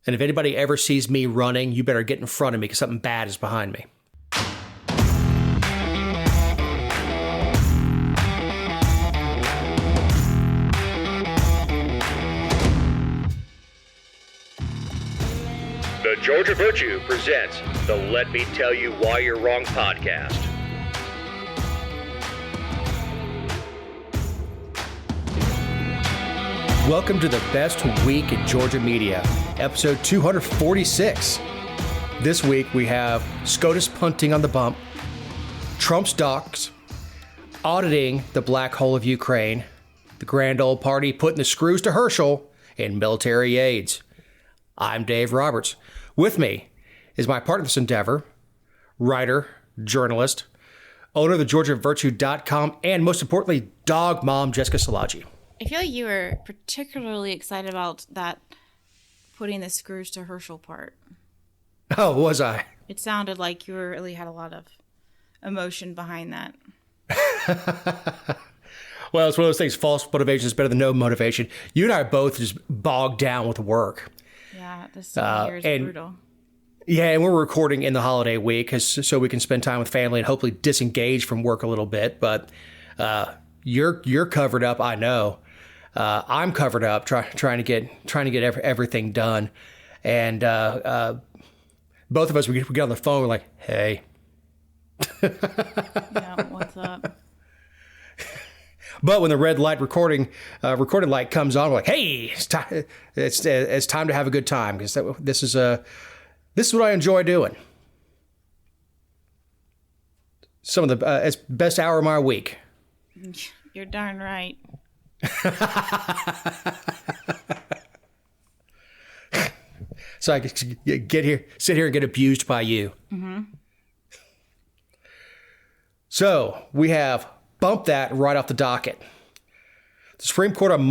And if anybody ever sees me running, you better get in front of me because something bad is behind me. The Georgia Virtue presents the Let Me Tell You Why You're Wrong podcast. Welcome to the best week in Georgia media, episode 246. This week we have SCOTUS punting on the bump, Trump's docs, auditing the black hole of Ukraine, the grand old party putting the screws to Herschel, and military aids. I'm Dave Roberts. With me is my partner in this endeavor, writer, journalist, owner of the GeorgiaVirtue.com, and most importantly, dog mom Jessica Szilagyi. I feel like you were particularly excited about that putting the screws to Herschel part. Oh, was I? It sounded like you really had a lot of emotion behind that. Well, it's one of those things, false motivation is better than no motivation. You and I are both just bogged down with work. Yeah, this year is brutal. Yeah, and we're recording in the holiday week so we can spend time with family and hopefully disengage from work a little bit. But you're covered up, I know. I'm covered up trying to get everything done, and both of us we get on the phone. We're like, "Hey, yeah, what's up?" But when the red light recorded light comes on, we're like, "Hey, it's time to have a good time," because this is what I enjoy doing. Some of the it's best hour of my week. You're darn right. So I can sit here and get abused by you. Mm-hmm. So we have bumped that right off the docket. The Supreme Court on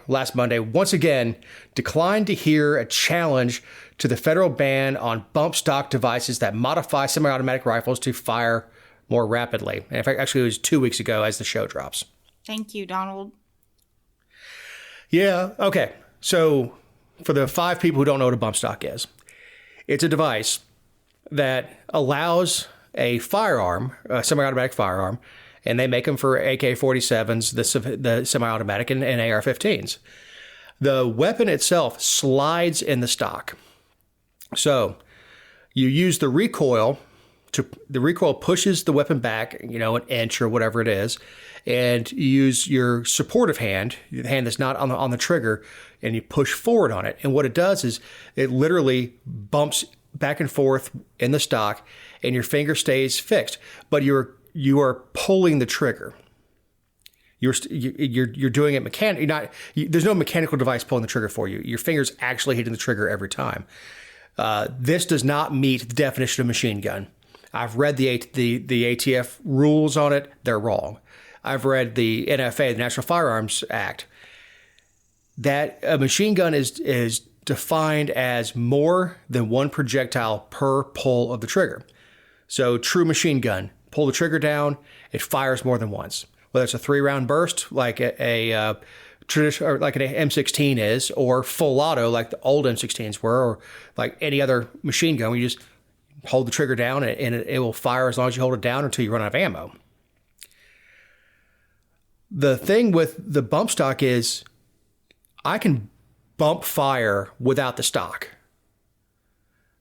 last Monday, once again declined to hear a challenge to the federal ban on bump stock devices that modify semi-automatic rifles to fire more rapidly. And in fact, actually, it was 2 weeks ago as the show drops. Thank you, Donald. Yeah, okay. So for the 5 people who don't know what a bump stock is, it's a device that allows a firearm, a semi-automatic firearm, and they make them for AK-47s, the semi-automatic, and AR-15s. The weapon itself slides in the stock. So you use the recoil. The recoil pushes the weapon back, an inch or whatever it is, and you use your supportive hand, the hand that's not on the trigger, and you push forward on it. And what it does is it literally bumps back and forth in the stock, and your finger stays fixed, but you are pulling the trigger. You're doing it mechanically. There's no mechanical device pulling the trigger for you. Your finger's actually hitting the trigger every time. This does not meet the definition of machine gun. I've read the ATF rules on it. They're wrong. I've read the NFA, the National Firearms Act, that a machine gun is defined as more than one projectile per pull of the trigger. So true machine gun, pull the trigger down, it fires more than once. Whether it's a 3-round burst like a traditional, or like an M16 is, or full auto like the old M16s were, or like any other machine gun where you just hold the trigger down and it will fire as long as you hold it down until you run out of ammo. The thing with the bump stock is I can bump fire without the stock.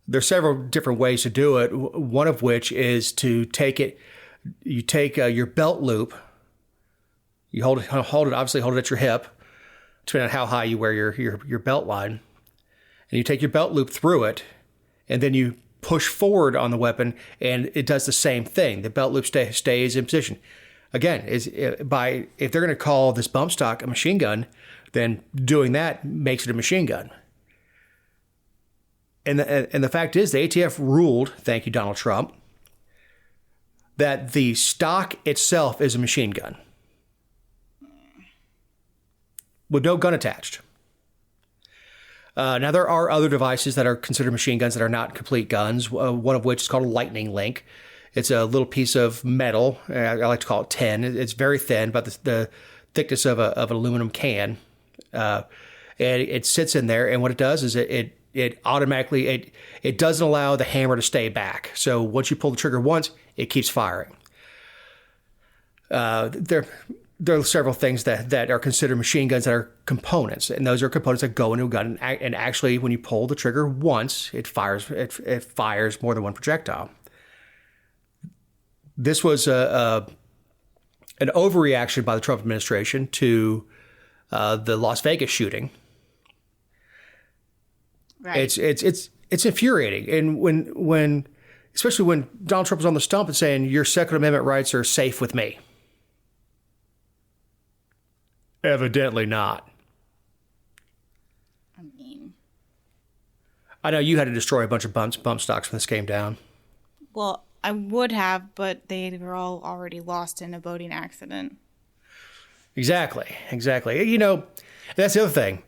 There's several different ways to do it. One of which is to take your belt loop, you hold it obviously hold it at your hip, depending on how high you wear your belt line, and you take your belt loop through it, and then you push forward on the weapon, and it does the same thing. The belt loop stays in position. Again, if they're going to call this bump stock a machine gun, then doing that makes it a machine gun. And the fact is, the ATF ruled, thank you, Donald Trump, that the stock itself is a machine gun with no gun attached. Now, there are other devices that are considered machine guns that are not complete guns, one of which is called a lightning link. It's a little piece of metal. I like to call it tin. It's very thin, about the thickness of an aluminum can. And it sits in there, and what it does is it it automatically it doesn't allow the hammer to stay back. So once you pull the trigger once, it keeps firing. There are several things that are considered machine guns that are components, and those are components that go into a gun. And actually, when you pull the trigger once, it fires more than one projectile. This was an overreaction by the Trump administration to the Las Vegas shooting. Right. It's infuriating, and when especially when Donald Trump was on the stump and saying your Second Amendment rights are safe with me. Evidently not. I mean, I know you had to destroy a bunch of bump stocks when this came down. well, I would have, but they were all already lost in a boating accident. Exactly. You know, that's the other thing.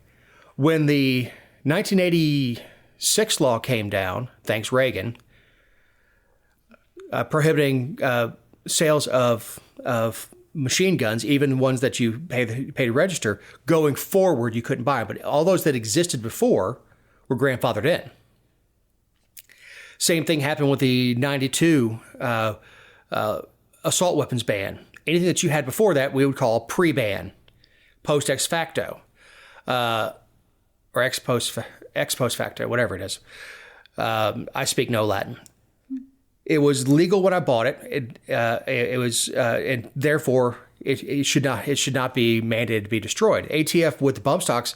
When the 1986 law came down, thanks Reagan, prohibiting sales of machine guns, even ones that you pay to register, going forward, you couldn't buy them. But all those that existed before were grandfathered in. Same thing happened with the 92 assault weapons ban. Anything that you had before that, we would call pre-ban, post ex facto, or ex post facto, whatever it is. I speak no Latin. It was legal when I bought it. It was, and therefore it should not be mandated to be destroyed. ATF with the bump stocks,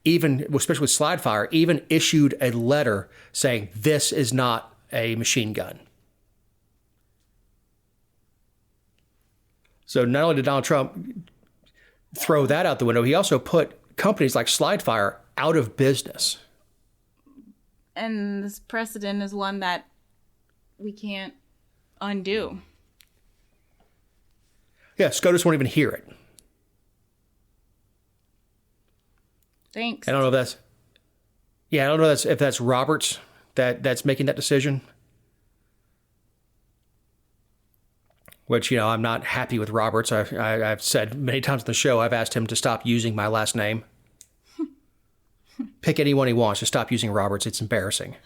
even especially with slide fire, even issued a letter saying this is not a machine gun. So not only did Donald Trump throw that out the window, he also put companies like Slide Fire out of business. And this precedent is one that we can't undo. Yeah, SCOTUS won't even hear it. Thanks. I don't know if that's Roberts that's making that decision. Which, you know, I'm not happy with Roberts. I've said many times on the show, I've asked him to stop using my last name. Pick anyone he wants. Just stop using Roberts. It's embarrassing.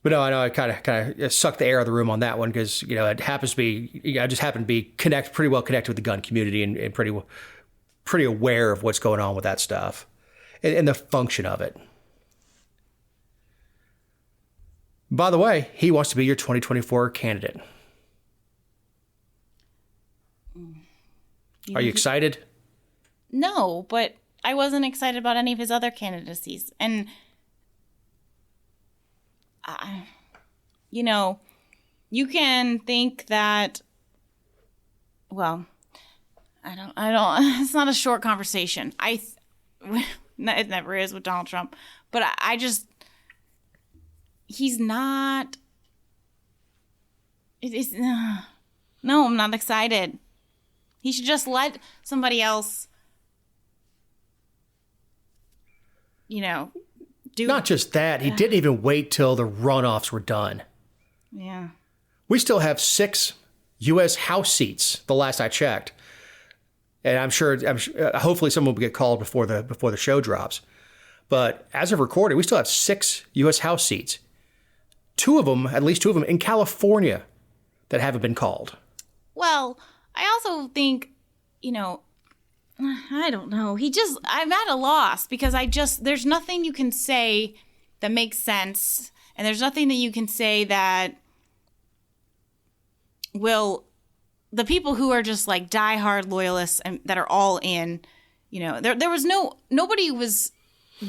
But no, I know I kind of sucked the air out of the room on that one because, you know, it happens to be, I just happen to be pretty well connected with the gun community and pretty aware of what's going on with that stuff and the function of it. By the way, he wants to be your 2024 candidate. Are you excited? No, but I wasn't excited about any of his other candidacies. And, you know, you can think that, well, I don't, it's not a short conversation. It never is with Donald Trump. But I just, he's not, no, I'm not excited. He should just let somebody else, you know, do. Not just that, he didn't even wait till the runoffs were done. Yeah. We still have 6 U.S. House seats, the last I checked. And I'm sure hopefully someone will get called before the show drops. But as of recording, we still have 6 U.S. House seats. At least two of them in California that haven't been called. Well, I also think, you know, I don't know. I'm at a loss because there's nothing you can say that makes sense. And there's nothing that you can say that the people who are just like diehard loyalists and that are all in, you know, there was nobody was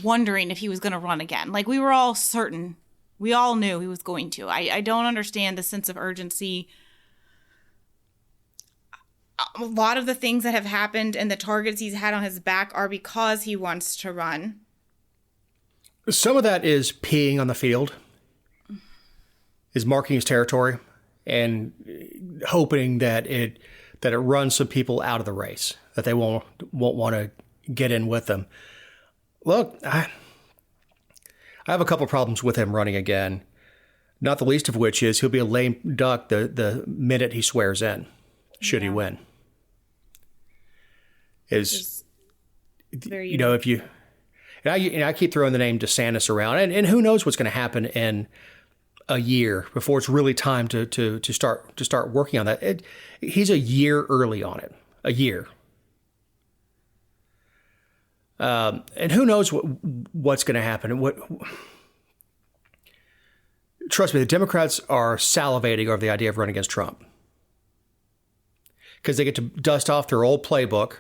wondering if he was going to run again. Like we were all certain. We all knew he was going to. I don't understand the sense of urgency. A lot of the things that have happened and the targets he's had on his back are because he wants to run. Some of that is peeing on the field, is marking his territory, and hoping that it runs some people out of the race, that they won't want to get in with them. Look, I have a couple problems with him running again, not the least of which is he'll be a lame duck the minute he swears in, should he win. is, very you know, if you, and I keep throwing the name DeSantis around, and who knows what's going to happen in a year before it's really time to start working on that. He's a year early on it, a year. And who knows what's going to happen. Trust me, the Democrats are salivating over the idea of running against Trump because they get to dust off their old playbook.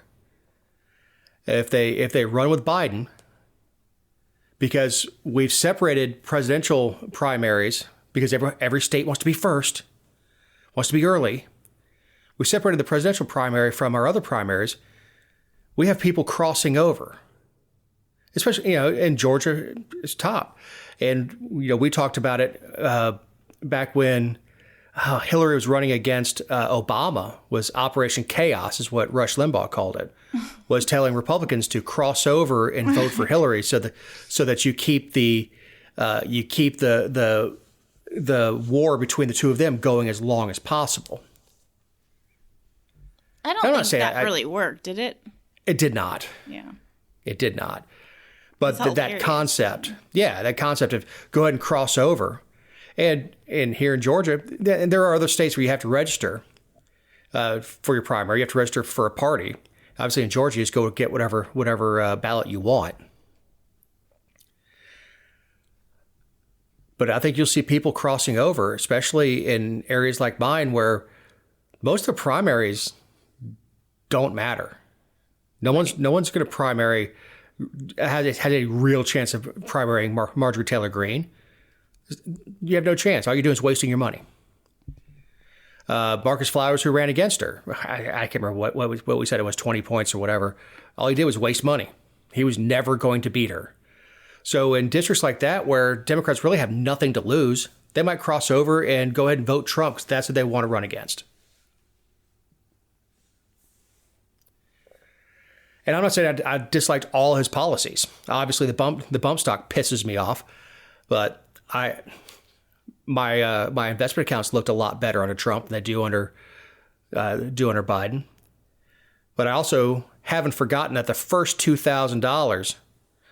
If they run with Biden, because we've separated presidential primaries because every state wants to be first, wants to be early. We separated the presidential primary from our other primaries. We have people crossing over, especially, you know, in Georgia is top. And, you know, we talked about it back when Hillary was running against Obama. Was Operation Chaos, is what Rush Limbaugh called it, was telling Republicans to cross over and vote for Hillary so that you keep the war between the two of them going as long as possible. I don't think that really worked, did it? It did not. Yeah. It did not. But that concept of go ahead and cross over. And here in Georgia, and there are other states where you have to register for your primary. You have to register for a party. Obviously, in Georgia, you just go get whatever ballot you want. But I think you'll see people crossing over, especially in areas like mine where most of the primaries don't matter. No one's going to primary has a real chance of primarying Marjorie Taylor Greene. You have no chance. All you're doing is wasting your money. Marcus Flowers, who ran against her, I can't remember what we said. It was 20 points or whatever. All he did was waste money. He was never going to beat her. So in districts like that, where Democrats really have nothing to lose, they might cross over and go ahead and vote Trump because that's what they want to run against. And I'm not saying I disliked all his policies. Obviously, the bump stock pisses me off, but my investment accounts looked a lot better under Trump than they do under Biden. But I also haven't forgotten that the first $2,000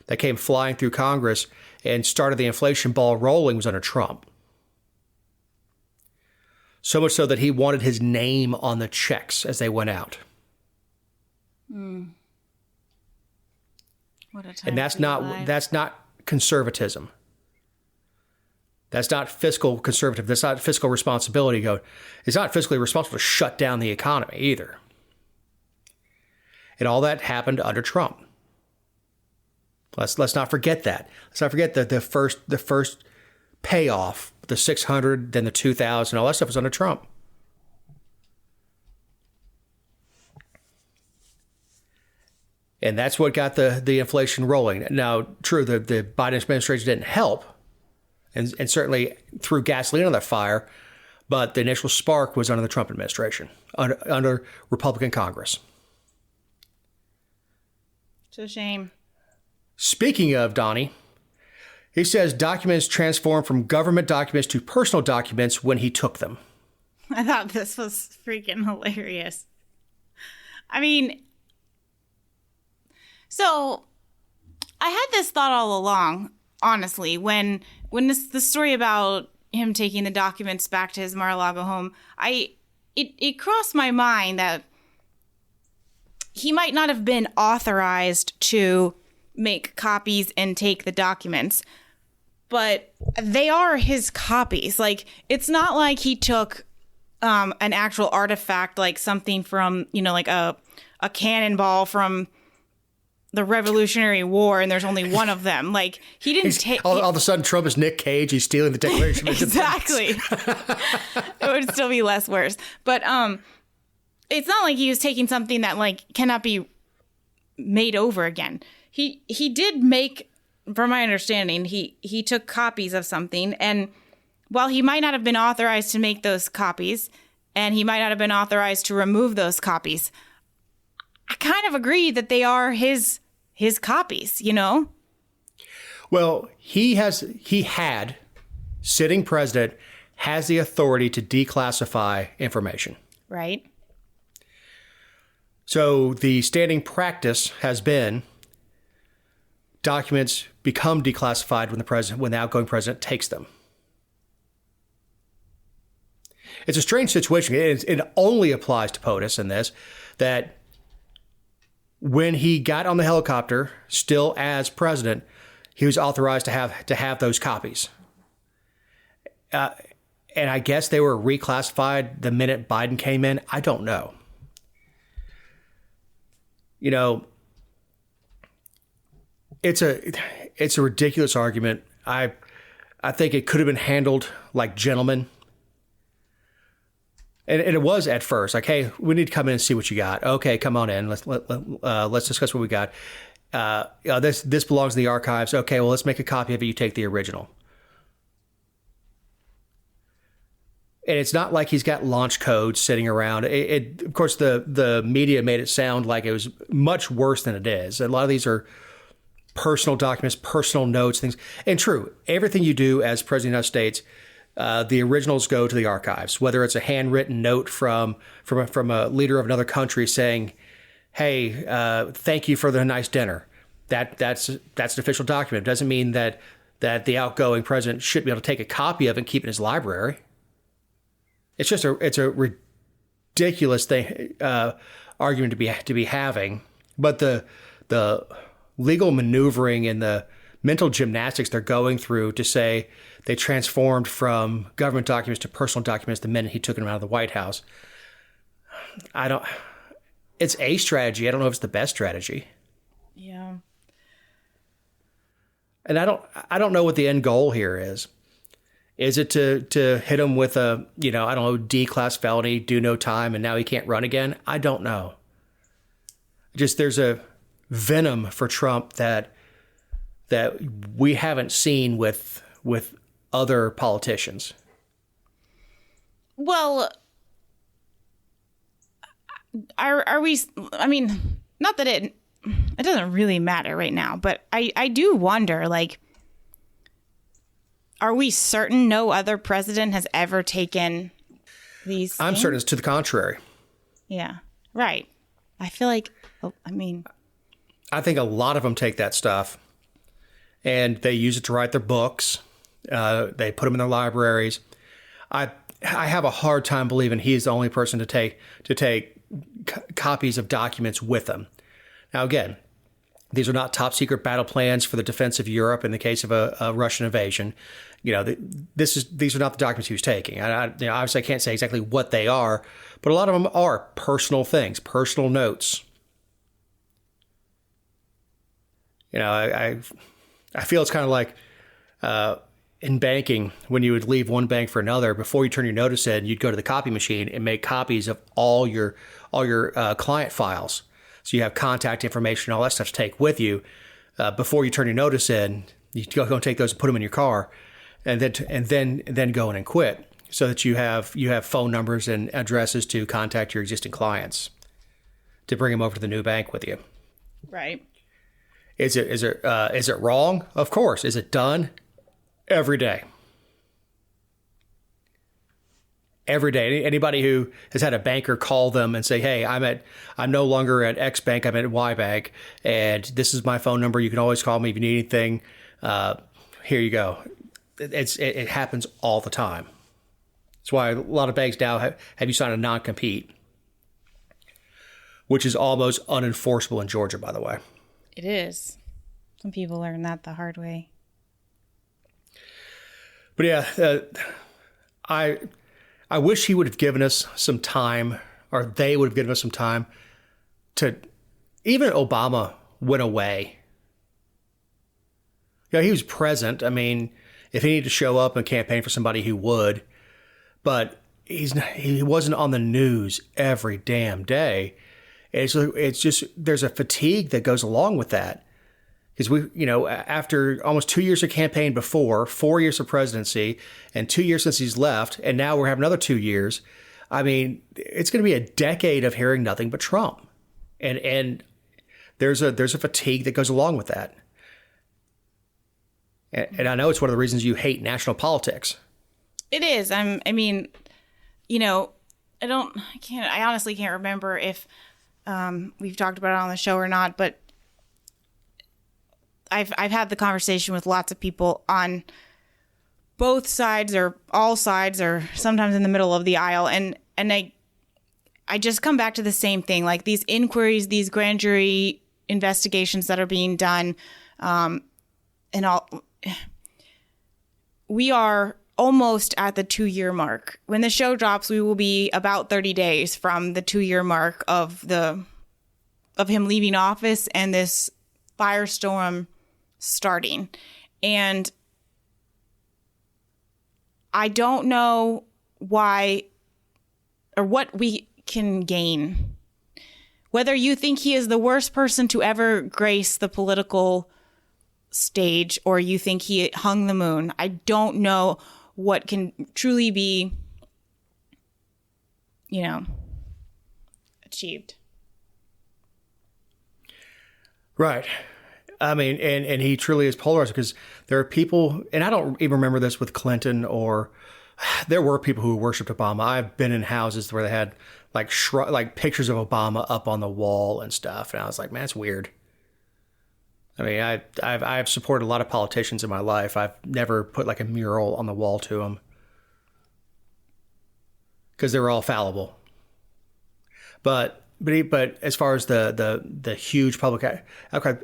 that came flying through Congress and started the inflation ball rolling was under Trump. So much so that he wanted his name on the checks as they went out. Mm. What a time. And that's not conservatism. That's not fiscal conservative. That's not fiscal responsibility. It's not fiscally responsible to shut down the economy either. And all that happened under Trump. Let's not forget that. Let's not forget that the first payoff, the 600, then the 2,000, all that stuff was under Trump. And that's what got the inflation rolling. Now, true, the Biden administration didn't help, and certainly threw gasoline on that fire, but the initial spark was under the Trump administration, under Republican Congress. It's a shame. Speaking of, Donnie, he says documents transformed from government documents to personal documents when he took them. I thought this was freaking hilarious. I mean, so I had this thought all along, honestly, when the story about him taking the documents back to his Mar-a-Lago home, it crossed my mind that he might not have been authorized to make copies and take the documents, but they are his copies. Like, it's not like he took an actual artifact, like something from, like a cannonball from the Revolutionary War, and there's only one of them. Like, he didn't take... All of a sudden, Trump is Nick Cage. He's stealing the Declaration of Independence. Exactly. It would still be less worse. But it's not like he was taking something that, like, cannot be made over again. He did make, from my understanding, he took copies of something, and while he might not have been authorized to make those copies, and he might not have been authorized to remove those copies, I kind of agree that they are his copies, Well, he had, sitting president, has the authority to declassify information. Right. So the standing practice has been documents become declassified when the outgoing president takes them. It's a strange situation. It only applies to POTUS in this, that when he got on the helicopter, still as president, he was authorized to have those copies. And I guess they were reclassified the minute Biden came in. I don't know. You know, it's a ridiculous argument. I think it could have been handled like gentlemen. And it was at first like, hey, we need to come in and see what you got. Okay, come on in. Let's discuss what we got. This belongs in the archives. Okay, well, let's make a copy of it. You take the original. And it's not like he's got launch codes sitting around. Of course, the media made it sound like it was much worse than it is. A lot of these are personal documents, personal notes, things. And true, everything you do as President of the United States, the originals go to the archives, whether it's a handwritten note from a leader of another country saying, hey, thank you for the nice dinner. That's an official document. It doesn't mean that the outgoing president should be able to take a copy of it and keep it in his library. It's just a ridiculous thing, argument to be having. But the legal maneuvering and the mental gymnastics they're going through to say they transformed from government documents to personal documents the minute he took them out of the White House. It's a strategy. I don't know if it's the best strategy. Yeah. And I don't know what the end goal here is. Is it to hit him with a, D-class felony, do no time, and now he can't run again? I don't know. Just there's a venom for Trump that we haven't seen with other politicians. Well, are we? I mean, not that it doesn't really matter right now, but I do wonder, like, are we certain no other president has ever taken these things? I'm certain it's to the contrary. Yeah, right. I feel like, I think a lot of them take that stuff and they use it to write their books. They put them in their libraries. I have a hard time believing he's the only person to take copies of documents with them. Now, again, these are not top secret battle plans for the defense of Europe in the case of a Russian invasion. These are not the documents he was taking. Obviously, I can't say exactly what they are, but a lot of them are personal things, personal notes. I feel it's kind of like in banking, when you would leave one bank for another, before you turn your notice in, you'd go to the copy machine and make copies of all your client files. So you have contact information, all that stuff to take with you before you turn your notice in. You go and take those and put them in your car, and then go in and quit, so that you have phone numbers and addresses to contact your existing clients to bring them over to the new bank with you. Right. Is it wrong? Of course. Is it done? Every day. Every day. Anybody who has had a banker call them and say, hey, I'm no longer at X bank, I'm at Y bank, and this is my phone number. You can always call me if you need anything. Here you go. It happens all the time. That's why a lot of banks now have you sign a non-compete, which is almost unenforceable in Georgia, by the way. It is. Some people learn that the hard way. But yeah, I wish he would have given us some time, or they would have given us some time to, even Obama went away. He was present. I mean, if he needed to show up and campaign for somebody, he would. But he wasn't on the news every damn day. It's just, there's a fatigue that goes along with that. Because after almost 2 years of campaign before, 4 years of presidency, and 2 years since he's left, and now we're having another 2 years. I mean, it's going to be a decade of hearing nothing but Trump, and there's a fatigue that goes along with that. And I know it's one of the reasons you hate national politics. It is. I honestly can't remember if we've talked about it on the show or not, but I've had the conversation with lots of people on both sides or all sides or sometimes in the middle of the aisle. And I just come back to the same thing, like these inquiries, these grand jury investigations that are being done, and all. We are almost at the 2-year mark. When the show drops, we will be about 30 days from the 2-year mark of him leaving office and this firestorm starting. And I don't know why or what we can gain. Whether you think he is the worst person to ever grace the political stage or you think he hung the moon, I don't know what can truly be, achieved. Right. I mean, and he truly is polarized because there are people, and I don't even remember this with Clinton, or there were people who worshipped Obama. I've been in houses where they had like pictures of Obama up on the wall and stuff, and I was like, man, that's weird. I mean, I've supported a lot of politicians in my life. I've never put like a mural on the wall to them because they were all fallible. But as far as the huge public outcry,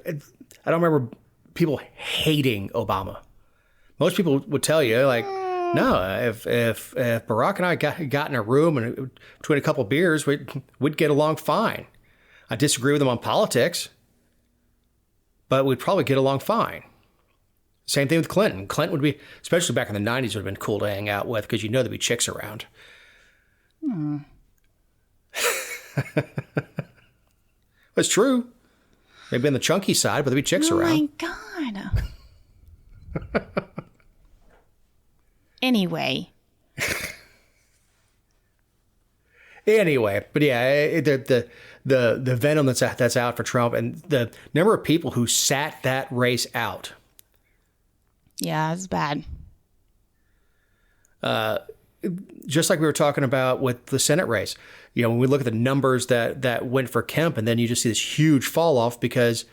I don't remember people hating Obama. Most people would tell you like, no, if Barack and I got in a room and between a couple of beers, we'd get along fine. I disagree with him on politics, but we'd probably get along fine. Same thing with Clinton. Clinton would be, especially back in the 90s, would have been cool to hang out with because there'd be chicks around. It's true. Maybe on the chunky side, but there'd be chicks around. Oh my God. Anyway, but yeah, the venom that's out for Trump and the number of people who sat that race out. Yeah, it's bad. Just like we were talking about with the Senate race, when we look at the numbers that went for Kemp, and then you just see this huge fall off because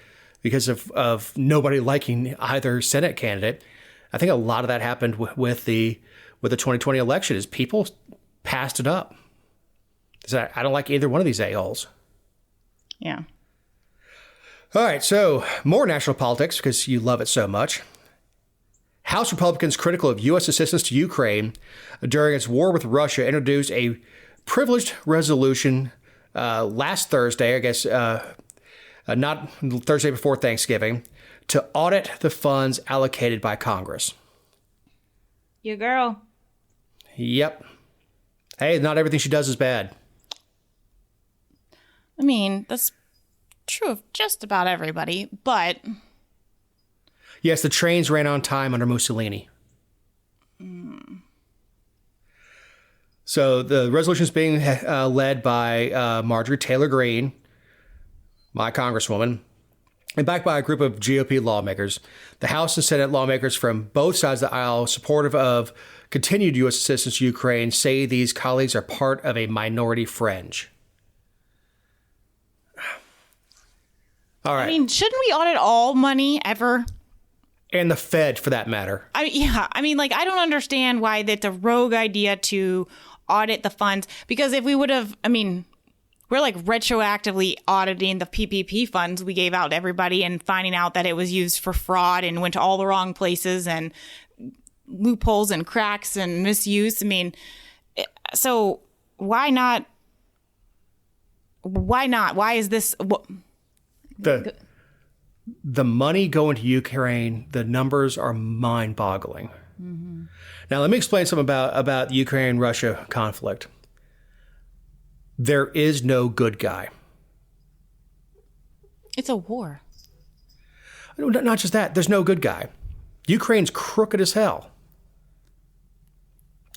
of nobody liking either Senate candidate. I think a lot of that happened with the 2020 election is people passed it up. So I don't like either one of these a-holes. Yeah. All right, so more national politics because you love it so much. House Republicans critical of U.S. assistance to Ukraine during its war with Russia introduced a privileged resolution last Thursday, I guess not Thursday before Thanksgiving, to audit the funds allocated by Congress. Your girl. Yep. Hey, not everything she does is bad. I mean, that's true of just about everybody, but... Yes, the trains ran on time under Mussolini. So the resolution is being led by Marjorie Taylor Greene, my congresswoman, and backed by a group of GOP lawmakers. The House and Senate lawmakers from both sides of the aisle, supportive of continued U.S. assistance to Ukraine, say these colleagues are part of a minority fringe. All right. I mean, shouldn't we audit all money ever? And the Fed, for that matter. I don't understand why that's a rogue idea to audit the funds. Because if we would have, we're like retroactively auditing the PPP funds we gave out to everybody and finding out that it was used for fraud and went to all the wrong places and loopholes and cracks and misuse. So why not? Why not? Why is this? The money going to Ukraine, the numbers are mind-boggling. Mm-hmm. Now, let me explain something about the Ukraine-Russia conflict. There is no good guy. It's a war. Not just that. There's no good guy. Ukraine's crooked as hell.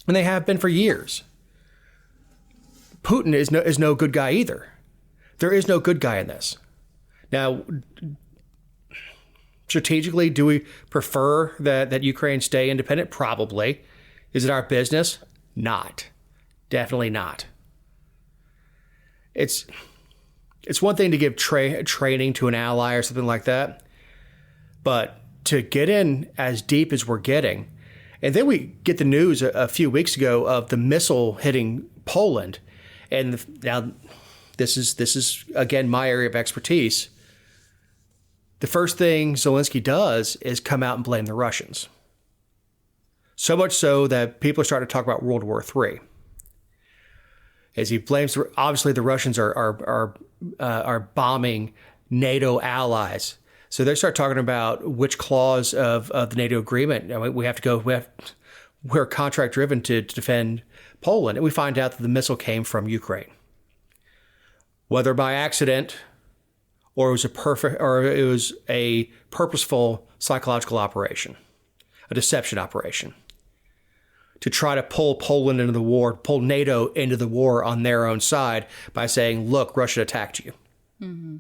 And they have been for years. Putin is no good guy either. There is no good guy in this. Now, strategically, do we prefer that Ukraine stay independent? Probably. Is it our business? Not. Definitely not. it's one thing to give training to an ally or something like that, but to get in as deep as we're getting, and then we get the news a few weeks ago of the missile hitting Poland, and now this is again my area of expertise. The first thing Zelensky does is come out and blame the Russians. So much so that people are starting to talk about World War III. As he blames, obviously the Russians are bombing NATO allies. So they start talking about which clause of the NATO agreement. I mean, we're contract driven to defend Poland. And we find out that the missile came from Ukraine. Whether by accident or it was a purposeful psychological operation, a deception operation, to try to pull Poland into the war, pull NATO into the war on their own side by saying, look, Russia attacked you. Mm-hmm.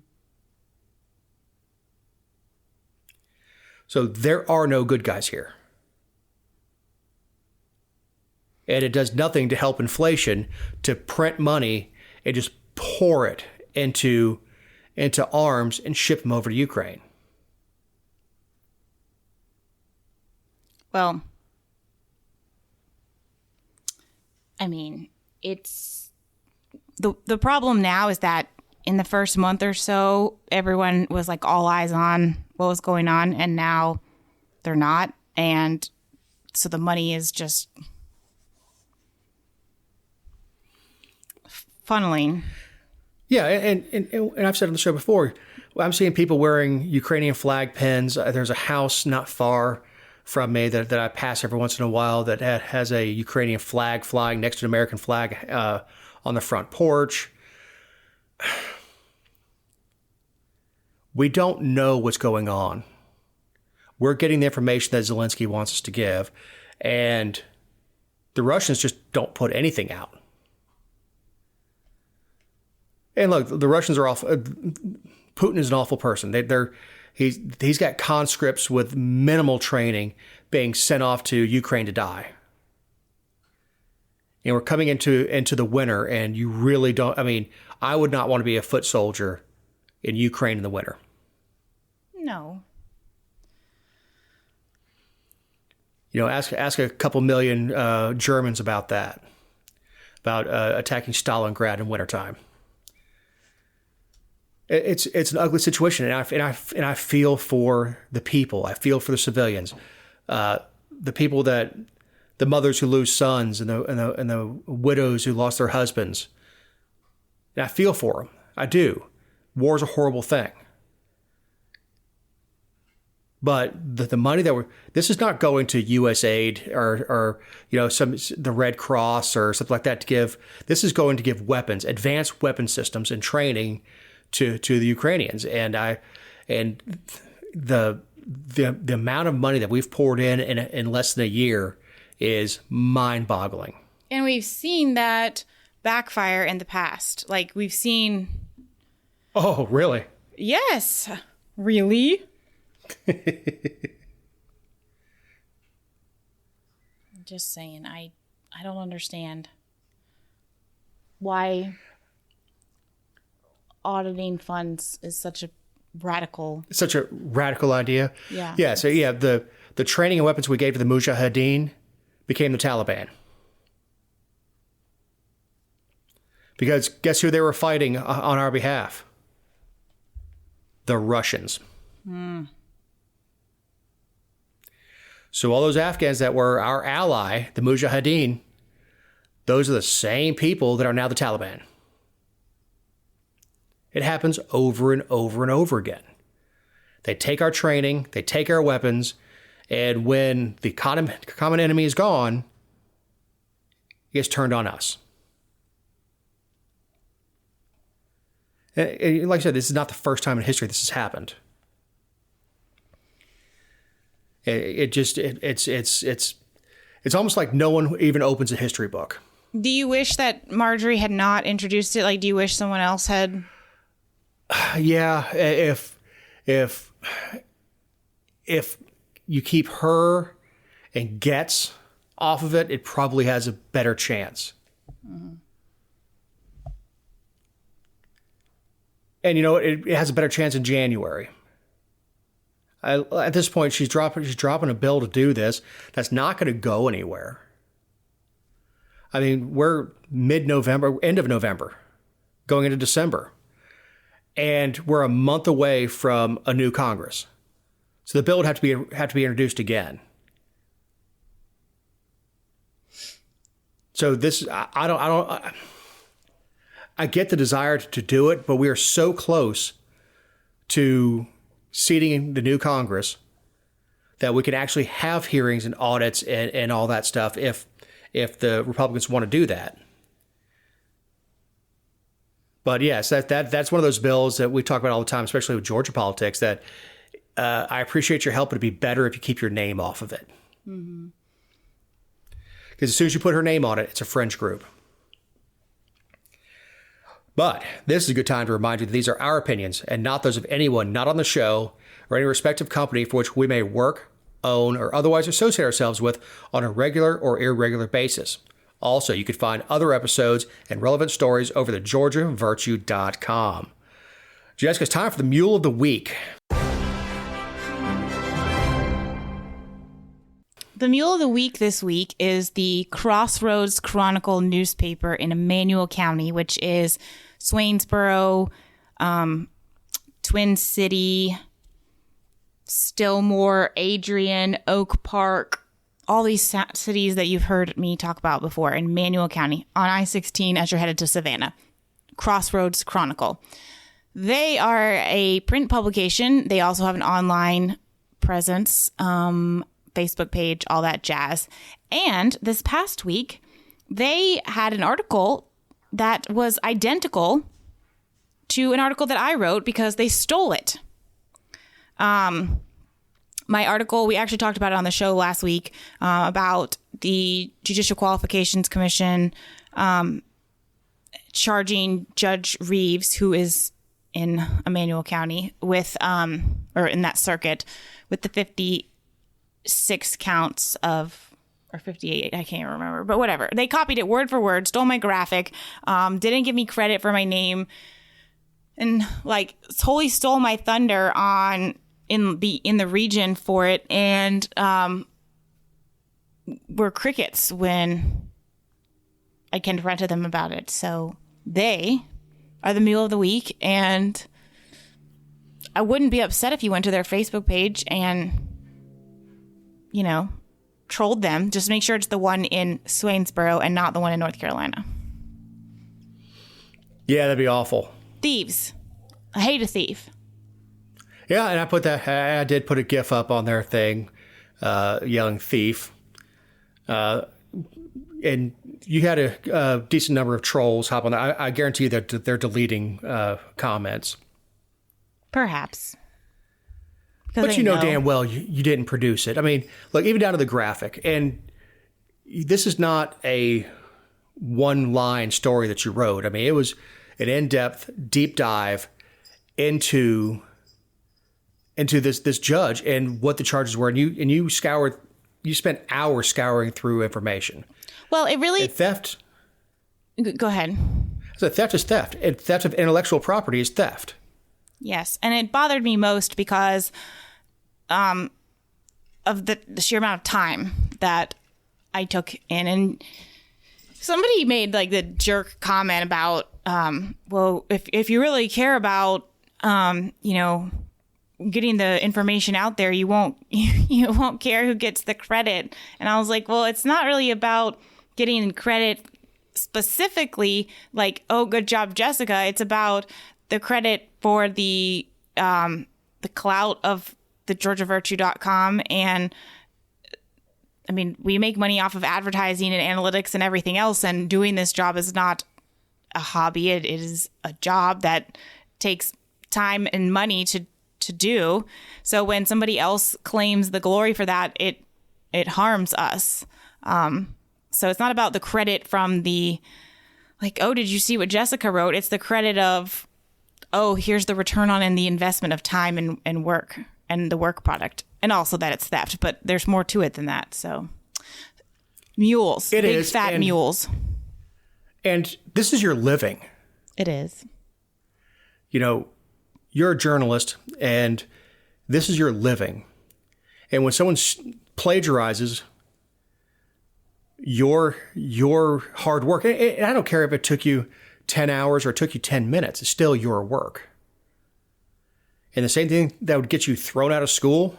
So there are no good guys here. And it does nothing to help inflation to print money and just pour it into arms and ship them over to Ukraine. Well, I mean, it's the problem now is that in the first month or so, everyone was like all eyes on what was going on, and now they're not. And so the money is just funneling. Yeah, and I've said on the show before, I'm seeing people wearing Ukrainian flag pins. There's a house not far from me that I pass every once in a while that has a Ukrainian flag flying next to an American flag on the front porch. We don't know what's going on. We're getting the information that Zelensky wants us to give, and the Russians just don't put anything out. And look, the Russians are awful. Putin is an awful person. He's got conscripts with minimal training being sent off to Ukraine to die. And we're coming into the winter, and you really don't. I mean, I would not want to be a foot soldier in Ukraine in the winter. No. You know, ask a couple million Germans about that, about attacking Stalingrad in wintertime. It's an ugly situation, and I feel for the people. I feel for the civilians, the people the mothers who lose sons, and the widows who lost their husbands. And I feel for them. I do. War's a horrible thing. But the money this is not going to USAID or the Red Cross or something like that to give. This is going to give weapons, advanced weapon systems and training to the Ukrainians, and the amount of money that we've poured in less than a year is mind-boggling. And we've seen that backfire in the past. Like we've seen. Oh, really? Yes. Really? I'm just saying, I don't understand why auditing funds is such a radical idea. Yeah. Yeah. So yeah, the training and weapons we gave to the Mujahideen became the Taliban. Because guess who they were fighting on our behalf? The Russians. So all those Afghans that were our ally, the Mujahideen, those are the same people that are now the Taliban. It happens over and over and over again. They take our training, they take our weapons, and when the common enemy is gone, it gets turned on us. And like I said, this is not the first time in history this has happened. It's almost like no one even opens a history book. Do you wish that Marjorie had not introduced it? Like, do you wish someone else had? Yeah, if you keep her and Getz off of it, it probably has a better chance. Mm-hmm. And you know, it has a better chance in January. At this point, she's dropping a bill to do this. That's not going to go anywhere. I mean, we're mid-November, end of November, going into December. And we're a month away from a new Congress. So the bill would have to be introduced again. So this, I get the desire to do it, but we are so close to seating the new Congress that we can actually have hearings and audits and all that stuff if the Republicans want to do that. But yes, that's one of those bills that we talk about all the time, especially with Georgia politics, that I appreciate your help, but it'd be better if you keep your name off of it. Mm-hmm. Because as soon as you put her name on it, it's a fringe group. But this is a good time to remind you that these are our opinions and not those of anyone not on the show or any respective company for which we may work, own, or otherwise associate ourselves with on a regular or irregular basis. Also, you can find other episodes and relevant stories over at georgiavirtue.com. Jessica, it's time for the Mule of the Week. The Mule of the Week this week is the Crossroads Chronicle newspaper in Emmanuel County, which is Swainsboro, Twin City, Stillmore, Adrian, Oak Park, all these cities that you've heard me talk about before in Emmanuel County on I-16 as you're headed to Savannah. Crossroads Chronicle. They are a print publication. They also have an online presence, Facebook page, all that jazz. And this past week, they had an article that was identical to an article that I wrote because they stole it. My article, we actually talked about it on the show last week about the Judicial Qualifications Commission charging Judge Reeves, who is in Emmanuel County, with, or in that circuit, with the 56 counts of, or 58, I can't remember, but whatever. They copied it word for word, stole my graphic, didn't give me credit for my name, and like totally stole my thunder in the region for it, and were crickets when I confronted them about it. So they are the Mule of the Week, and I wouldn't be upset if you went to their Facebook page and, you know, trolled them. Just make sure it's the one in Swainsboro and not the one in North Carolina. Yeah, that'd be awful. Thieves. I hate a thief. Yeah, and I did put a GIF up on their thing, yelling thief. And you had a decent number of trolls hop on that. I guarantee you that they're deleting comments. Perhaps. But you know damn well you didn't produce it. I mean, look, even down to the graphic. And this is not a one-line story that you wrote. I mean, it was an in-depth, deep dive into this judge and what the charges were. And you spent hours scouring through information. Well, it really... And theft... Go ahead. So theft is theft. And theft of intellectual property is theft. Yes. And it bothered me most because of the sheer amount of time that I took in. And somebody made like the jerk comment about, well, if you really care about, you know, getting the information out there, you won't care who gets the credit. And I was like, well, it's not really about getting credit specifically like, oh, good job, Jessica. It's about the credit for the clout of the georgiavirtue.com. And I mean, we make money off of advertising and analytics and everything else. And doing this job is not a hobby. It is a job that takes time and money to do. So when somebody else claims the glory for that, it harms us. So it's not about the credit from the, like, oh, did you see what Jessica wrote? It's the credit of, oh, here's the return on and the investment of time and work and the work product. And also that it's theft, but there's more to it than that. So mules, big fat mules. And this is your living. It is. you're a journalist and this is your living. And when someone plagiarizes your hard work, and I don't care if it took you 10 hours or it took you 10 minutes, it's still your work. And the same thing that would get you thrown out of school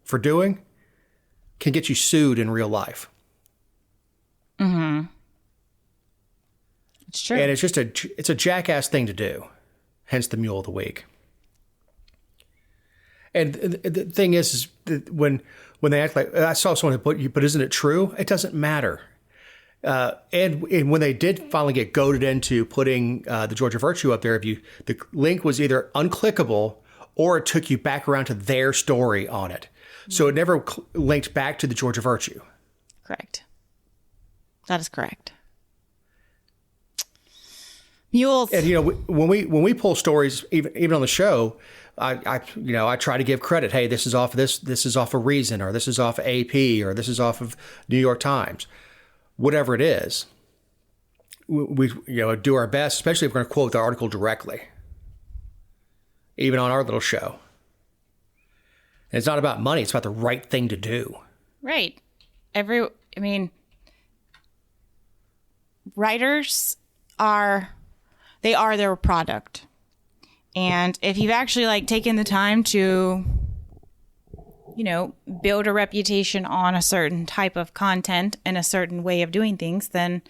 for doing can get you sued in real life. Mm-hmm. It's true. And it's a jackass thing to do. Hence the Mule of the Week. And the thing is that when they act like, I saw someone put, but isn't it true? It doesn't matter. And when they did finally get goaded into putting the Georgia Virtue up there, the link was either unclickable or it took you back around to their story on it. So it never linked back to the Georgia Virtue. Correct. That is correct. Mules. And when we pull stories, even on the show, I try to give credit. Hey, this is off of this is off of Reason, or this is off of AP, or this is off of New York Times, whatever it is. We do our best, especially if we're going to quote the article directly, even on our little show. And it's not about money; it's about the right thing to do. Right. Writers are their product. And if you've actually taken the time to, build a reputation on a certain type of content and a certain way of doing things, then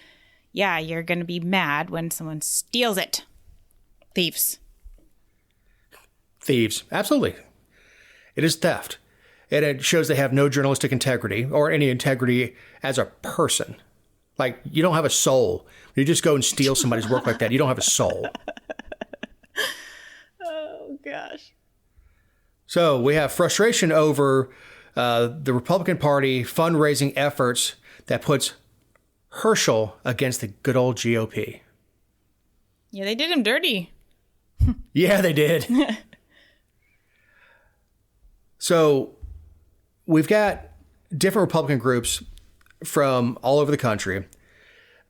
yeah, you're going to be mad when someone steals it. Thieves. Absolutely. It is theft. And it shows they have no journalistic integrity or any integrity as a person. Like, you don't have a soul. You just go and steal somebody's work like that. You don't have a soul. Oh, gosh. So we have frustration over the Republican Party fundraising efforts that puts Herschel against the good old GOP. Yeah, they did him dirty. Yeah, they did. So we've got different Republican groups from all over the country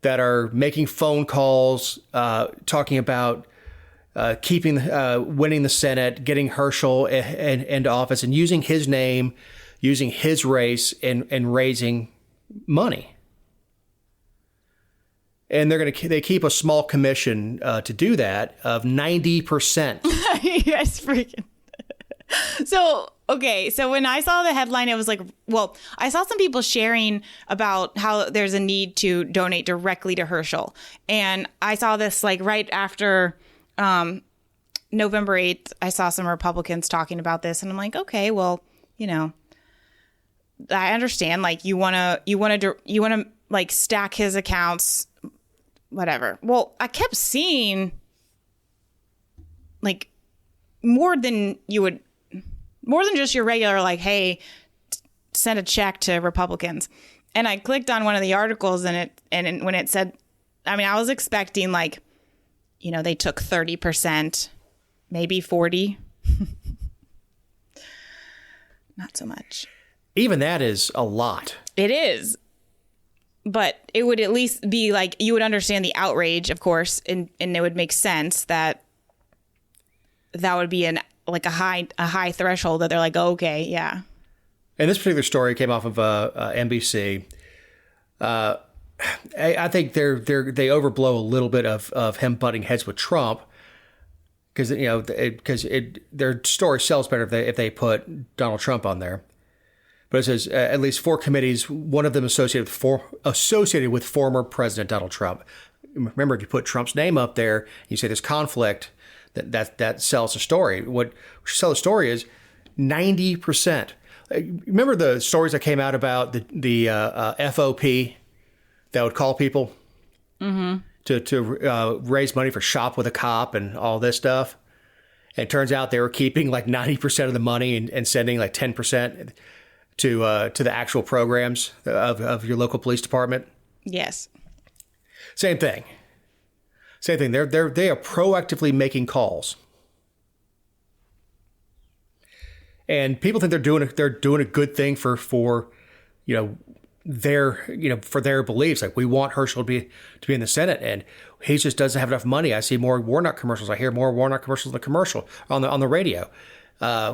that are making phone calls, talking about winning the Senate, getting Herschel into office, and using his name, using his race, and raising money. And they keep a small commission to do that of 90%. Yes, freaking. So when I saw the headline, it was like, well, I saw some people sharing about how there's a need to donate directly to Herschel. And I saw this right after November 8th, I saw some Republicans talking about this. And I'm like, okay, well, I understand. You want to stack his accounts, whatever. Well, I kept seeing more than just your regular, hey, send a check to Republicans. And I clicked on one of the articles and when it said, I was expecting they took 30%, maybe 40. Not so much. Even that is a lot. It is. But it would at least be you would understand the outrage, of course, and it would make sense that would be a high threshold that they're oh, okay, yeah. And this particular story came off of NBC. I think they overblow a little bit of him butting heads with Trump because their story sells better if they put Donald Trump on there. But it says at least 4 committees, one of them associated with former President Donald Trump. Remember, if you put Trump's name up there, you say there's conflict. That sells the story. What sells the story is 90%. Remember the stories that came out about the FOP that would call people to raise money for Shop with a Cop and all this stuff. And it turns out they were keeping 90% of the money and sending 10% to the actual programs of your local police department. Yes. Same thing. They are proactively making calls, and people think they're doing a good thing for for their beliefs. Like, we want Herschel to be in the Senate, and he just doesn't have enough money. I see more Warnock commercials. I hear more Warnock commercials on the radio,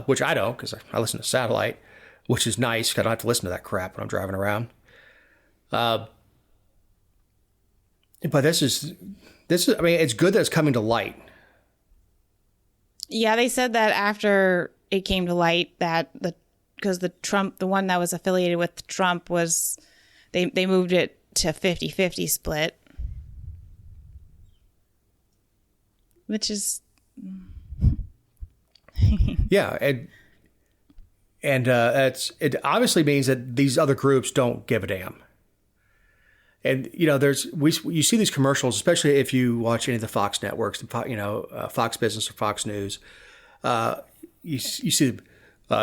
which I don't, because I listen to satellite, which is nice because I don't have to listen to that crap when I'm driving around. But this is. I mean, it's good that it's coming to light. Yeah, they said that after it came to light that because the one that was affiliated with Trump was, they moved it to 50-50 split, which is yeah, and it obviously means that these other groups don't give a damn. And you see these commercials, especially if you watch any of the Fox networks, Fox Business or Fox News. You see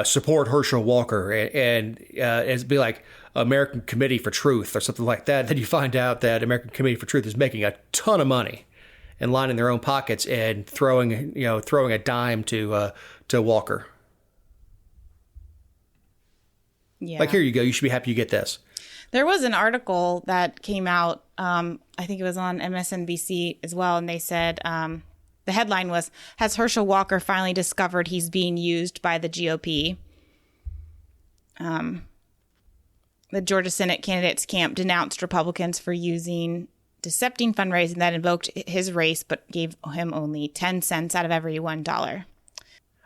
support Herschel Walker, and it'd be like American Committee for Truth or something like that. Then you find out that American Committee for Truth is making a ton of money and lining their own pockets and throwing a dime to Walker. Yeah. Like, here you go. You should be happy you get this. There was an article that came out, I think it was on MSNBC as well, and they said the headline was, "Has Herschel Walker finally discovered he's being used by the GOP?" The Georgia Senate candidates camp denounced Republicans for using deceptive fundraising that invoked his race but gave him only 10 cents out of every $1.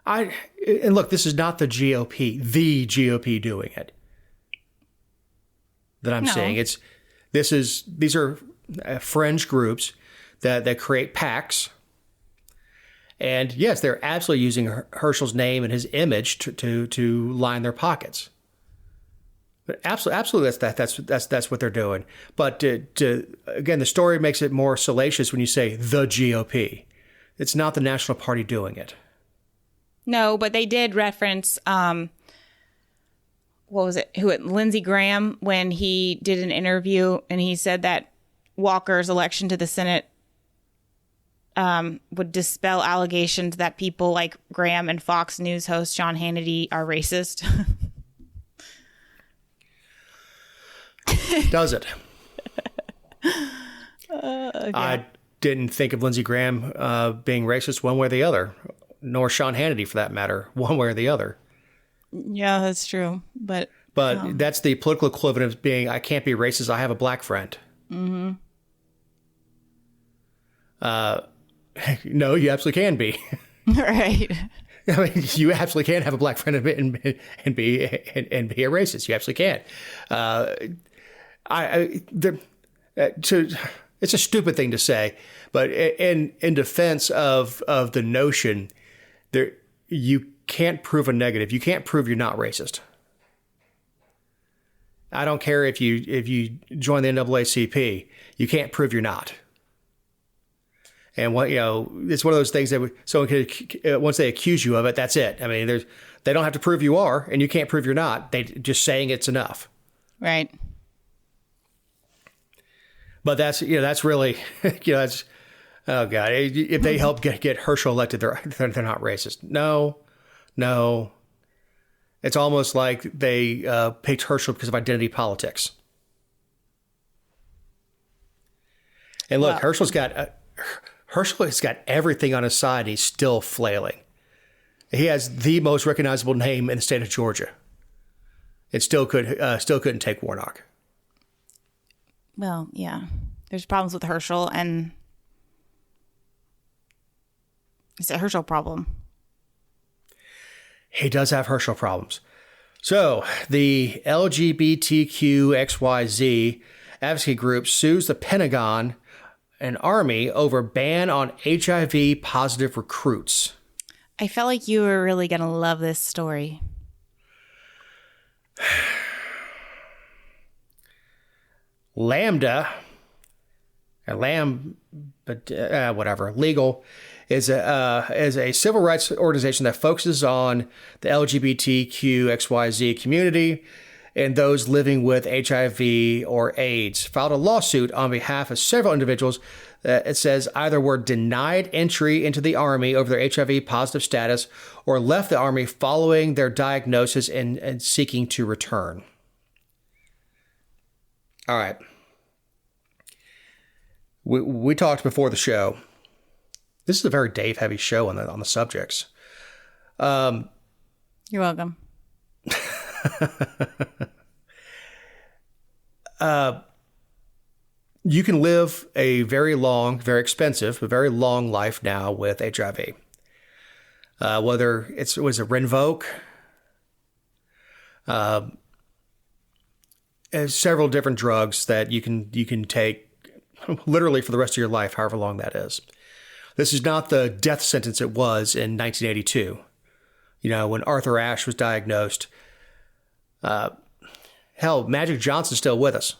And look, this is not the GOP doing it. That I'm saying these are fringe groups that create PACs, and yes, they're absolutely using Herschel's name and his image to line their pockets. But absolutely, that's what they're doing. But again, the story makes it more salacious when you say the GOP. It's not the National Party doing it. No, but they did reference. What was it? Lindsey Graham, when he did an interview, and he said that Walker's election to the Senate would dispel allegations that people like Graham and Fox News host Sean Hannity are racist. Does it? Okay. I didn't think of Lindsey Graham being racist one way or the other, nor Sean Hannity for that matter, one way or the other. Yeah, that's true. But that's the political equivalent of being, I can't be racist, I have a black friend. Mm-hmm. No, you absolutely can be. Right. I mean, you absolutely can have a black friend and be a racist. You absolutely can. It's a stupid thing to say, but in defense of the notion, you can't prove a negative. You can't prove you're not racist. I don't care if you join the NAACP. You can't prove you're not. And it's one of those things that someone could, once they accuse you of it, that's it. I mean, they don't have to prove you are, and you can't prove you're not. They just saying it's enough. Right. But that's really, that's, oh God, if they help get Herschel elected, they're not racist. No. It's almost like they picked Herschel because of identity politics. And look, Herschel has got everything on his side. He's still flailing. He has the most recognizable name in the state of Georgia. It still couldn't take Warnock. Well, yeah. There's problems with Herschel, and it's a Herschel problem. He does have Herschel problems. So the LGBTQXYZ advocacy group sues the Pentagon and Army over ban on HIV positive recruits. I felt like you were really going to love this story. Legal is a civil rights organization that focuses on the LGBTQXYZ community and those living with HIV or AIDS. Filed a lawsuit on behalf of several individuals that it says either were denied entry into the Army over their HIV positive status or left the Army following their diagnosis and seeking to return. All right. We talked before the show. This is a very Dave heavy show on the subjects. You're welcome. You can live a very long, very expensive, but very long life now with HIV. Whether it was a Rinvoq, several different drugs that you can take literally for the rest of your life, however long that is. This is not the death sentence it was in 1982. When Arthur Ashe was diagnosed. Hell, Magic Johnson's still with us.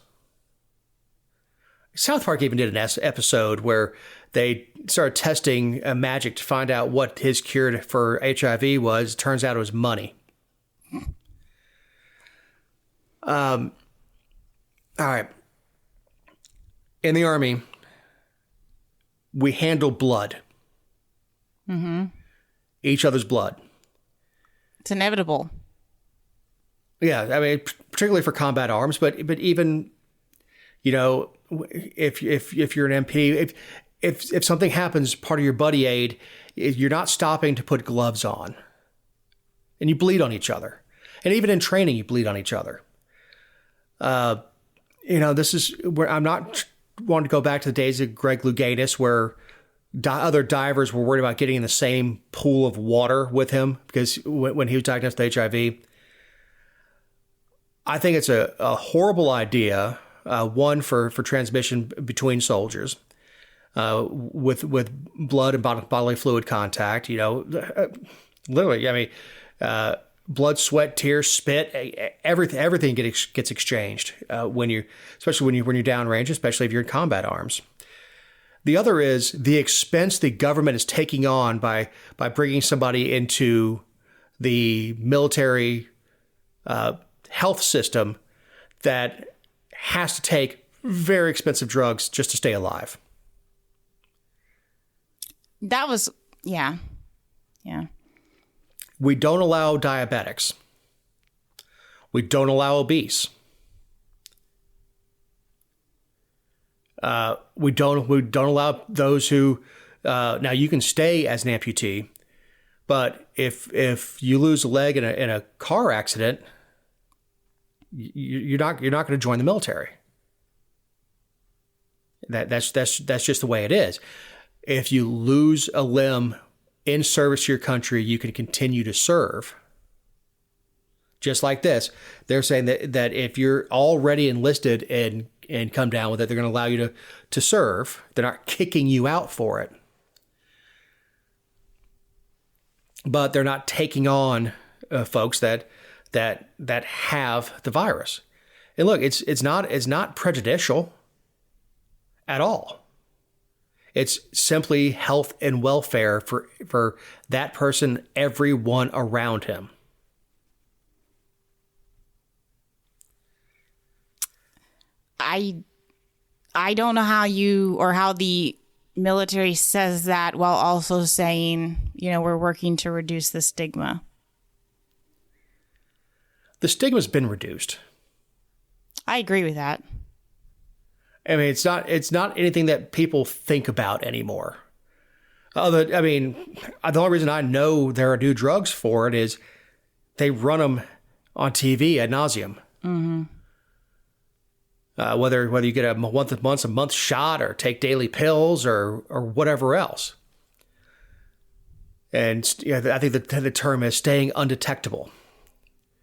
South Park even did an episode where they started testing Magic to find out what his cure for HIV was. Turns out it was money. All right. In the Army, we handle blood. Mm-hmm. Each other's blood. It's inevitable. Yeah, I mean, particularly for combat arms, but even, if you're an MP, if something happens, part of your buddy aid, you're not stopping to put gloves on, and you bleed on each other, and even in training, you bleed on each other. This is where I'm not wanting to go back to the days of Greg Louganis, where other divers were worried about getting in the same pool of water with him because when he was diagnosed with HIV. I think it's a horrible idea, one for transmission between soldiers, with blood and bodily fluid contact. Literally, I mean, blood, sweat, tears, spit, everything gets exchanged especially when you're downrange, especially if you're in combat arms. The other is the expense the government is taking on by bringing somebody into the military health system that has to take very expensive drugs just to stay alive. That was, yeah. We don't allow diabetics. We don't allow obese. We don't allow those who, now you can stay as an amputee, but if you lose a leg in a car accident, you're not going to join the military. That's just the way it is. If you lose a limb in service to your country, you can continue to serve. Just like this, they're saying that if you're already enlisted and come down with it, they're going to allow you to serve. They're not kicking you out for it. But they're not taking on folks that have the virus. And look, it's not prejudicial at all. It's simply health and welfare for that person, everyone around him. I don't know how the military says that while also saying, we're working to reduce the stigma. The stigma's been reduced. I agree with that. I mean, it's not anything that people think about anymore. The only reason I know there are new drugs for it is they run them on TV ad nauseum. Mm-hmm. Whether you get a month shot or take daily pills or whatever else. And I think the term is staying undetectable.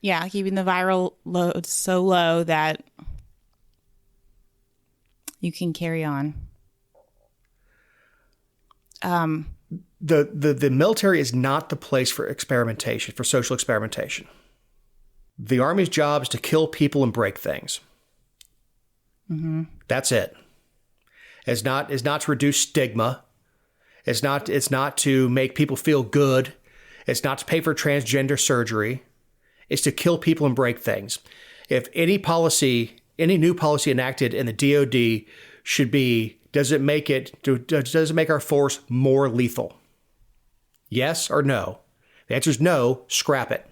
Yeah, keeping the viral load so low that you can carry on. The military is not the place for experimentation, for social experimentation. The Army's job is to kill people and break things. Mm-hmm. That's it. It's not to reduce stigma. It's not to make people feel good. It's not to pay for transgender surgery. It's to kill people and break things. If any new policy enacted in the DoD should be, does it make our force more lethal? Yes or no? The answer is no. Scrap it.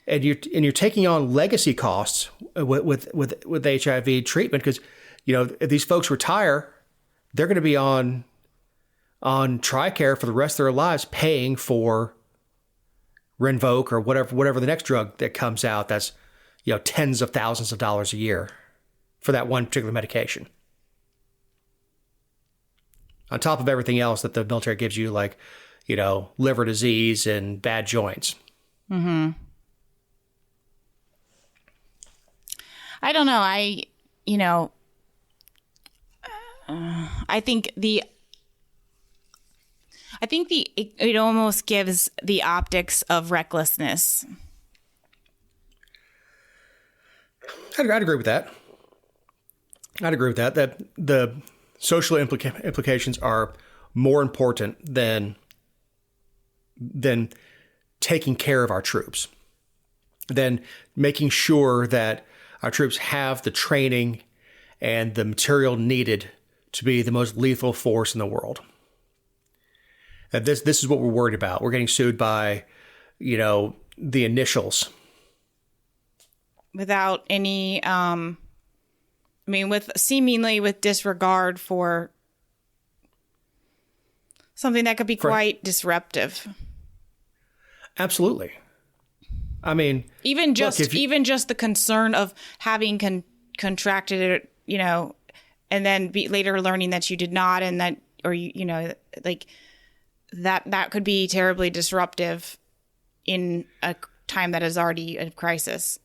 you're taking on legacy costs with HIV treatment because, if these folks retire, they're going to be on TRICARE for the rest of their lives, paying for Rinvoq or whatever the next drug that comes out. That's tens of thousands of dollars a year for that one particular medication. On top of everything else that the military gives you, like, liver disease and bad joints. Mm-hmm. I don't know. I think it almost gives the optics of recklessness. I'd agree with that. That the social implications are more important than taking care of our troops, than making sure that our troops have the training and the material needed to be the most lethal force in the world. And this is what we're worried about. We're getting sued by, the initials. Without any, with disregard for something that could be quite disruptive. Absolutely. I mean, even just the concern of having contracted it, and then later learning that you did not, and that, or that could be terribly disruptive in a time that is already a crisis.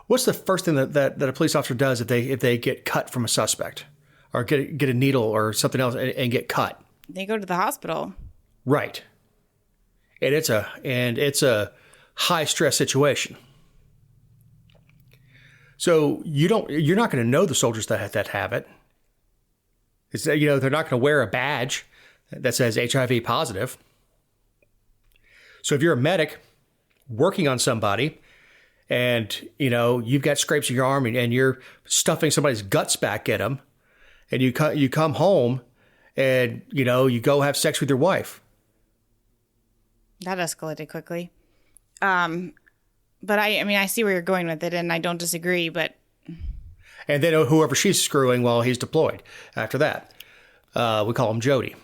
What's the first thing that a police officer does if they get cut from a suspect, or get a needle or something else and get cut? They go to the hospital. Right. And it's a high stress situation. So you're not going to know the soldiers that have it. It's, they're not going to wear a badge that says HIV positive. So if you're a medic working on somebody and, you've got scrapes in your arm and you're stuffing somebody's guts back at them, and you come home and, you go have sex with your wife. That escalated quickly. But I see where you're going with it, and I don't disagree, but. And then whoever she's screwing while he's deployed after that. We call him Jody.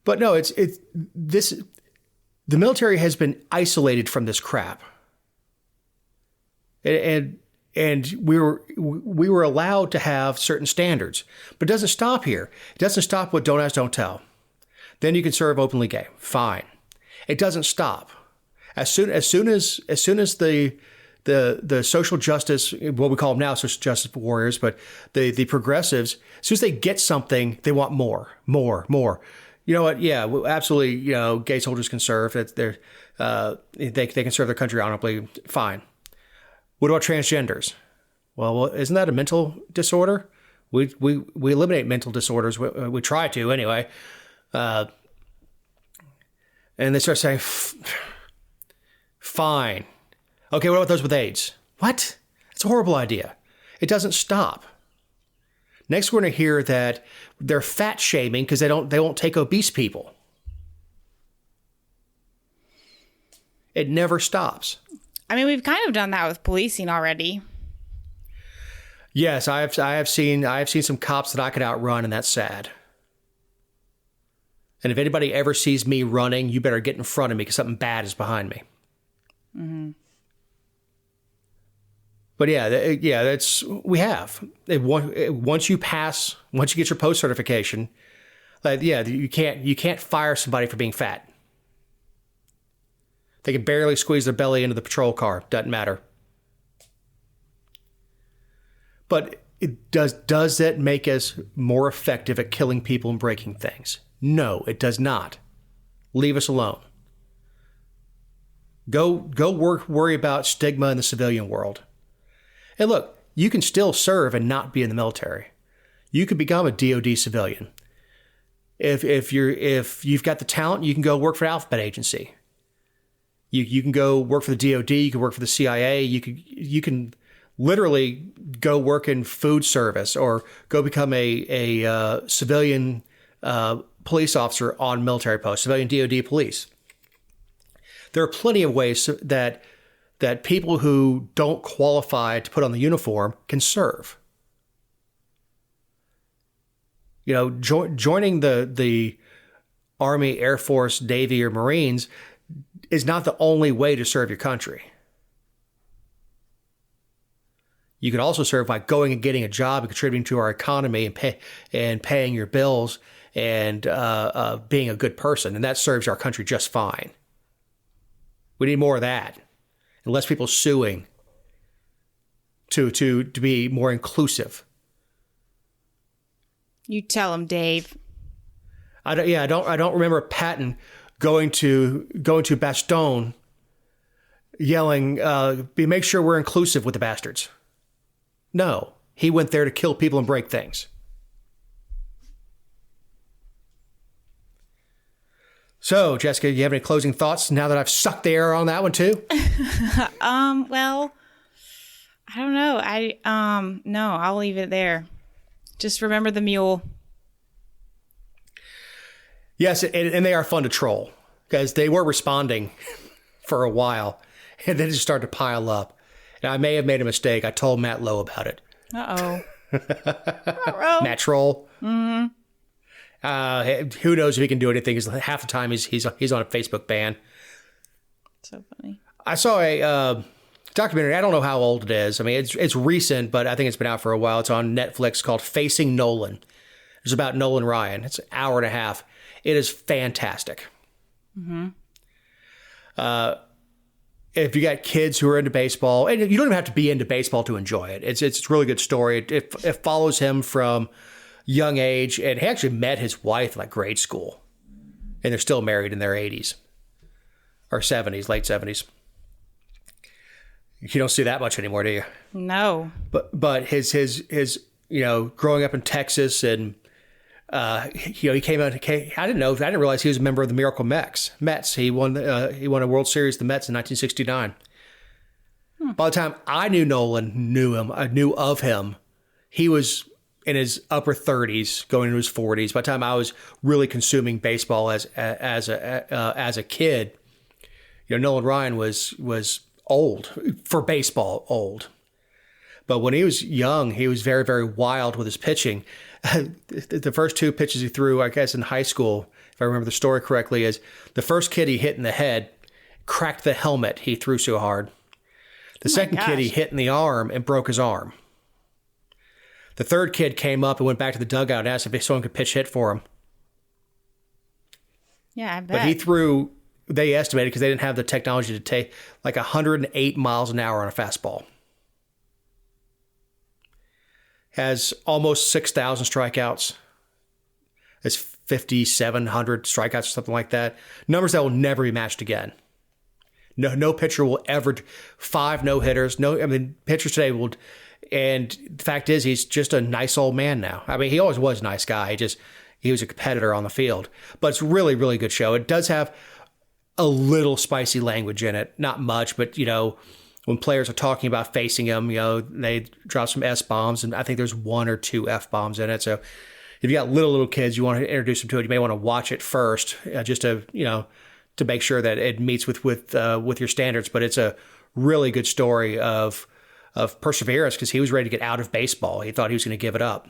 But no, the military has been isolated from this crap. And we were allowed to have certain standards, but it doesn't stop here. It doesn't stop with don't ask, don't tell. Then you can serve openly gay. Fine. It doesn't stop. As soon as the social justice, what we call them now, social justice warriors, but the progressives, as soon as they get something, they want more. You know what? Yeah, absolutely. Gay soldiers can serve. They can serve their country honorably. Fine. What about transgenders? Well, isn't that a mental disorder? We eliminate mental disorders. We try to anyway. And they start saying, fine. Okay, what about those with AIDS? What? That's a horrible idea. It doesn't stop. Next, we're going to hear that they're fat shaming because they won't take obese people. It never stops. We've kind of done that with policing already. Yes, I have seen some cops that I could outrun, and that's sad. And if anybody ever sees me running, you better get in front of me because something bad is behind me. Mm-hmm. But we have. Once you get your post certification, you can't fire somebody for being fat. They can barely squeeze their belly into the patrol car. Doesn't matter. But does that make us more effective at killing people and breaking things? No, it does not. Leave us alone. Go worry about stigma in the civilian world. And look, you can still serve and not be in the military. You could become a DoD civilian. If you've got the talent, you can go work for an alphabet agency. You can go work for the DoD. You can work for the CIA. You can literally go work in food service or go become a civilian police officer on military posts, civilian DoD police. There are plenty of ways that people who don't qualify to put on the uniform can serve. You know, joining the Army, Air Force, Navy, or Marines is not the only way to serve your country. You can also serve by going and getting a job and contributing to our economy and paying your bills and being a good person. And that serves our country just fine. We need more of that. And less people suing to be more inclusive. You tell them, Dave. I don't remember Patton going to Bastogne yelling, make sure we're inclusive with the bastards. No, he went there to kill people and break things. So, Jessica, you have any closing thoughts now that I've sucked the air on that one too? Well, I don't know. No, I'll leave it there. Just remember the mule. Yes, and they are fun to troll because they were responding for a while and then it just started to pile up. And I may have made a mistake. I told Matt Lowe about it. Uh-oh. Matt Troll. Mm-hmm. Who knows if he can do anything? Because half the time he's on a Facebook ban. So funny. I saw a documentary. I don't know how old it is. I mean, it's recent, but I think it's been out for a while. It's on Netflix called Facing Nolan. It's about Nolan Ryan. It's an hour and a half. It is fantastic. Mm-hmm. If you got kids who are into baseball, and you don't even have to be into baseball to enjoy it. It's a really good story. It follows him from young age, and he actually met his wife in like grade school, and they're still married in their 80s or 70s, late 70s. You don't see that much anymore, do you? No. But his growing up in Texas and he came out. I didn't realize he was a member of the Miracle Mets. He won a World Series, the Mets, in 1969. By the time I knew Nolan, I knew of him, he was in his upper 30s, going into his 40s. By the time I was really consuming baseball as a kid, Nolan Ryan was old for baseball, old. But when he was young, he was very, very wild with his pitching. The first two pitches he threw, I guess, in high school, if I remember the story correctly, is the first kid he hit in the head cracked the helmet. He threw so hard. The second kid he hit in the arm and broke his arm. The third kid came up and went back to the dugout and asked if someone could pitch hit for him. Yeah, I bet. But he threw, they estimated, because they didn't have the technology to take, like 108 miles an hour on a fastball. Has almost 6,000 strikeouts. It's 5,700 strikeouts or something like that. Numbers that will never be matched again. No pitcher will ever, 5 no-hitters. Pitchers today will, and the fact is he's just a nice old man now. I mean, he always was a nice guy. He was a competitor on the field. But it's a really, really good show. It does have a little spicy language in it. Not much, but, when players are talking about facing him, they drop some S-bombs, and I think there's 1 or 2 F-bombs in it. So if you got little kids, you want to introduce them to it, you may want to watch it first, just to make sure that it meets with your standards. But it's a really good story of perseverance, because he was ready to get out of baseball. He thought he was going to give it up.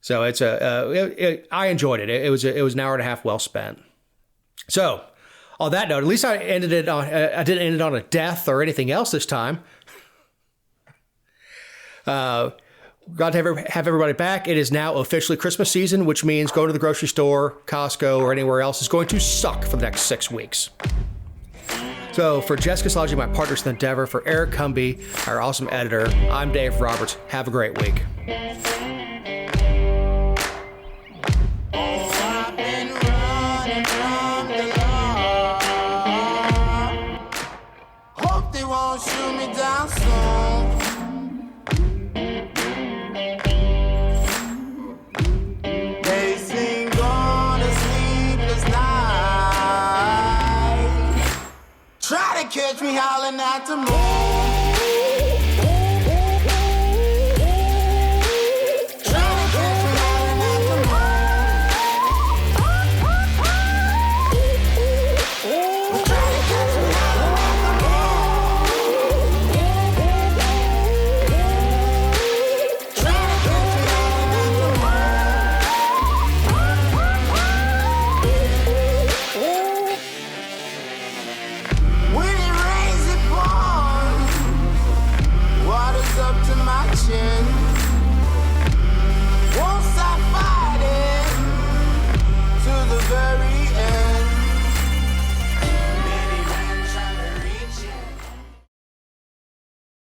So it's I enjoyed it. It was an hour and a half well spent. So, on that note, at least I didn't end it on a death or anything else this time. Glad to have everybody back. It is now officially Christmas season, which means going to the grocery store, Costco, or anywhere else is going to suck for the next 6 weeks. So for Jessica Slodgy, my partners in the endeavor, for Eric Cumby, our awesome editor, I'm Dave Roberts. Have a great week. Shoot me down soon. They sing on a sleepless night. Try to catch me howling at the moon.